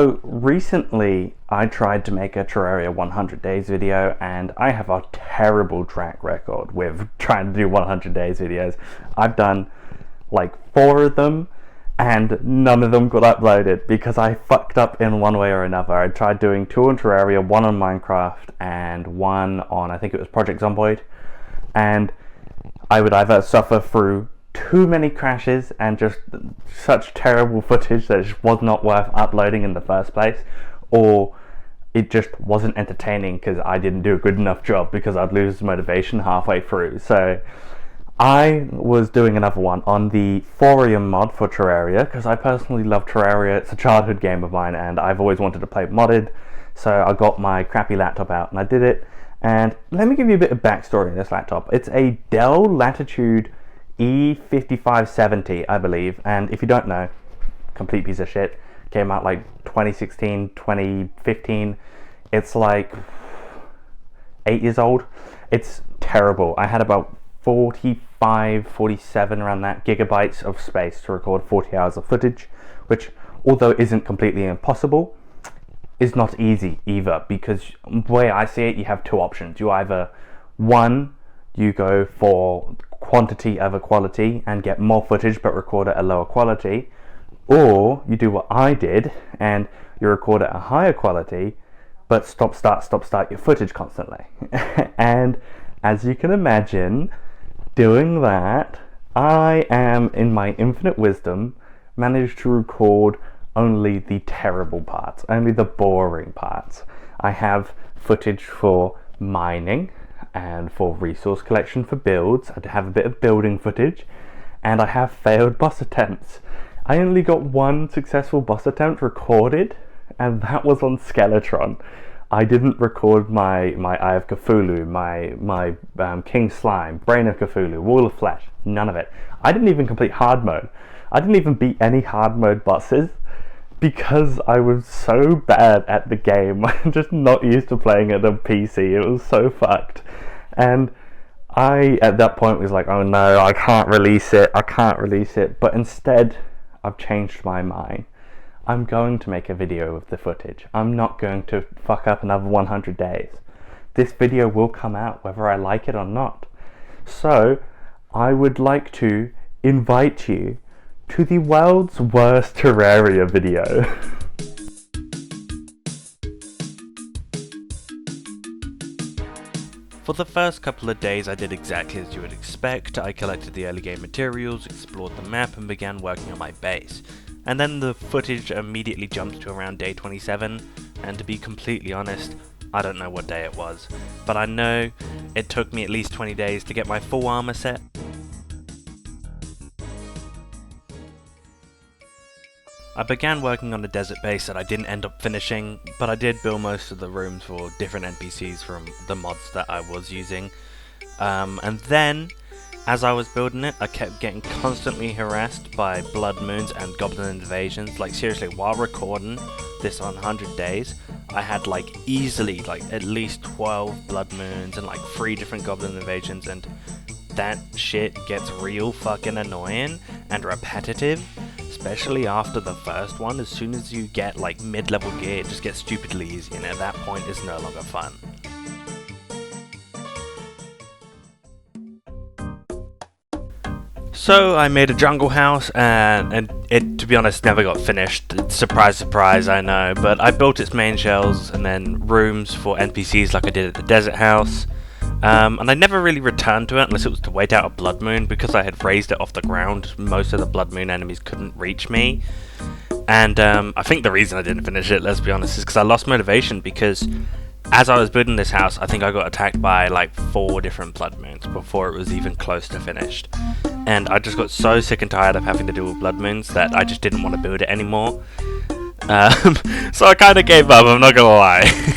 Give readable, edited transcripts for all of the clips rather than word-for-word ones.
So recently I tried to make a Terraria 100 days video, and I have a terrible track record with trying to do 100 days videos. I've done like 4 of them and none of them got uploaded because I fucked up in one way or another. I tried doing 2 on Terraria, 1 on Minecraft, and 1 on, I think it was Project Zomboid, and I would either suffer through too many crashes and just such terrible footage that it just was not worth uploading in the first place, or it just wasn't entertaining because I didn't do a good enough job because I'd lose motivation halfway through. So I was doing another one on the Thorium mod for Terraria because I personally love Terraria. It's a childhood game of mine and I've always wanted to play modded, so I got my crappy laptop out and I did it. And let me give you a bit of backstory on this laptop. It's a Dell Latitude E5570, I believe, and if you don't know, complete piece of shit. Came out like 2016, 2015. It's like 8 years old. It's terrible. I had about 45, 47 around that gigabytes of space to record 40 hours of footage, which, although isn't completely impossible, is not easy either, because the way I see it, you have 2 options. You either, one, you go for quantity over quality and get more footage but record at a lower quality, or you do what I did and you record at a higher quality but stop start your footage constantly. And as you can imagine, doing that, I am, in my infinite wisdom, managed to record only the terrible parts, only the boring parts. I have footage for mining and for resource collection for builds. I have a bit of building footage, and I have failed boss attempts. I only got 1 successful boss attempt recorded, and that was on Skeletron. I didn't record my Eye of Cthulhu, my King Slime, Brain of Cthulhu, Wall of Flesh, none of it. I didn't even complete hard mode. I didn't even beat any hard mode bosses because I was so bad at the game. I'm just not used to playing it on PC. It was so fucked. And I, at that point, was like, oh no, I can't release it. But instead, I've changed my mind. I'm going to make a video of the footage. I'm not going to fuck up another 100 days. This video will come out whether I like it or not. So, I would like to invite you to the world's worst Terraria video. For the first couple of days I did exactly as you would expect. I collected the early game materials, explored the map, and began working on my base. And then the footage immediately jumped to around day 27, and to be completely honest, I don't know what day it was, but I know it took me at least 20 days to get my full armor set. I began working on a desert base that I didn't end up finishing, but I did build most of the rooms for different NPCs from the mods that I was using. And then, as I was building it, I kept getting constantly harassed by blood moons and goblin invasions. Like seriously, while recording this on 100 days, I had like easily like at least 12 blood moons and like 3 different goblin invasions, and that shit gets real fucking annoying and repetitive. Especially after the first one. As soon as you get like mid-level gear, it just gets stupidly easy, and at that point it's no longer fun. So I made a jungle house, and it, to be honest, never got finished. Surprise, surprise, I know. But I built its main shells and then rooms for NPCs like I did at the desert house. And I never really returned to it unless it was to wait out a blood moon, because I had raised it off the ground. Most of the blood moon enemies couldn't reach me. And I think the reason I didn't finish it, let's be honest, is because I lost motivation, because as I was building this house, I think I got attacked by like 4 different blood moons before it was even close to finished. And I just got so sick and tired of having to deal with blood moons that I just didn't want to build it anymore. So I kind of gave up, I'm not gonna lie.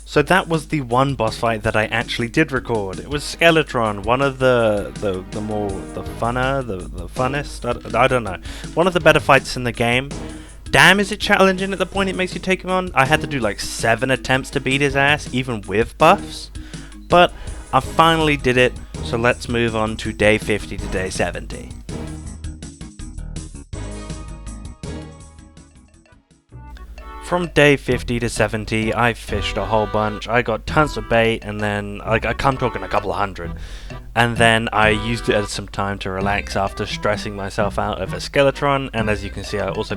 So that was the one boss fight that I actually did record. It was Skeletron, one of the funnest, I don't know, one of the better fights in the game. Damn, is it challenging at the point it makes you take him on? I had to do like 7 attempts to beat his ass, even with buffs. But I finally did it, so let's move on to day 50 to day 70. From day 50 to 70, I fished a whole bunch. I got tons of bait, and then I'm talking a couple of hundred. And then I used it as some time to relax after stressing myself out over Skeletron. And as you can see, I also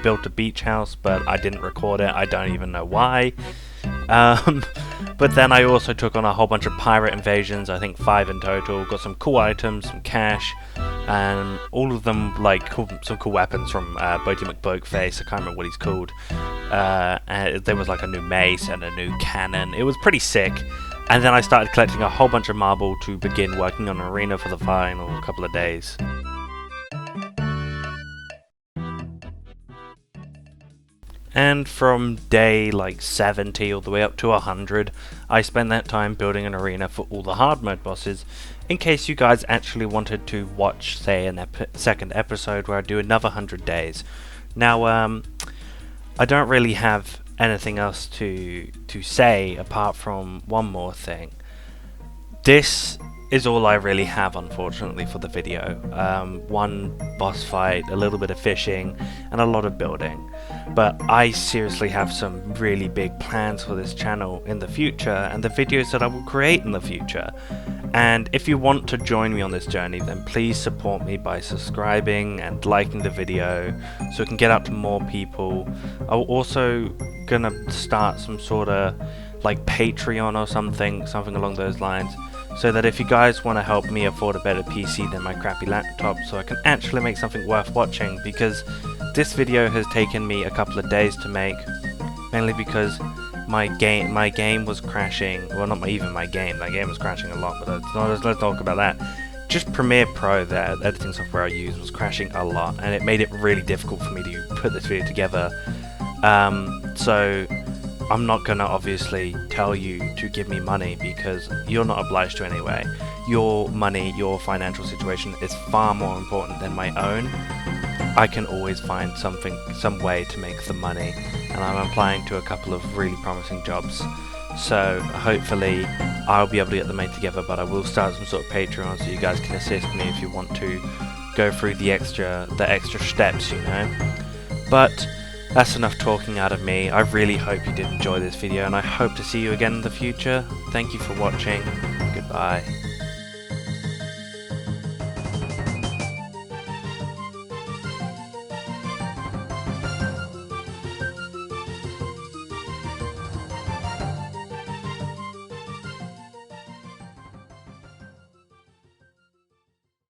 built a beach house, but I didn't record it. I don't even know why. But then I also took on a whole bunch of pirate invasions, I think 5 in total, got some cool items, some cash, and all of them like some cool weapons from Boaty McBoatface. I can't remember what he's called. And there was like a new mace and a new cannon. It was pretty sick. And then I started collecting a whole bunch of marble to begin working on an arena for the final couple of days. And from day like 70 all the way up to 100, I spent that time building an arena for all the hard mode bosses, in case you guys actually wanted to watch, say, a second episode where I do another 100 days. Now, I don't really have anything else to say apart from one more thing. This is all I really have, unfortunately, for the video. One boss fight, a little bit of fishing, and a lot of building. But I seriously have some really big plans for this channel in the future, and the videos that I will create in the future. And if you want to join me on this journey, then please support me by subscribing and liking the video so it can get out to more people. I'm also gonna start some sort of like Patreon or something along those lines, so that if you guys want to help me afford a better PC than my crappy laptop, so I can actually make something worth watching, because this video has taken me a couple of days to make, mainly because my game was crashing. Well, not even my game, that game was crashing a lot, but let's talk about that. Just Premiere Pro, the editing software I use, was crashing a lot, and it made it really difficult for me to put this video together. So I'm not gonna obviously tell you to give me money, because you're not obliged to anyway. Your money, your financial situation is far more important than my own. I can always find some way to make the money, and I'm applying to a couple of really promising jobs. So hopefully I'll be able to get the money together, but I will start some sort of Patreon so you guys can assist me if you want to go through the extra steps, you know. But that's enough talking out of me. I really hope you did enjoy this video, and I hope to see you again in the future. Thank you for watching. Goodbye.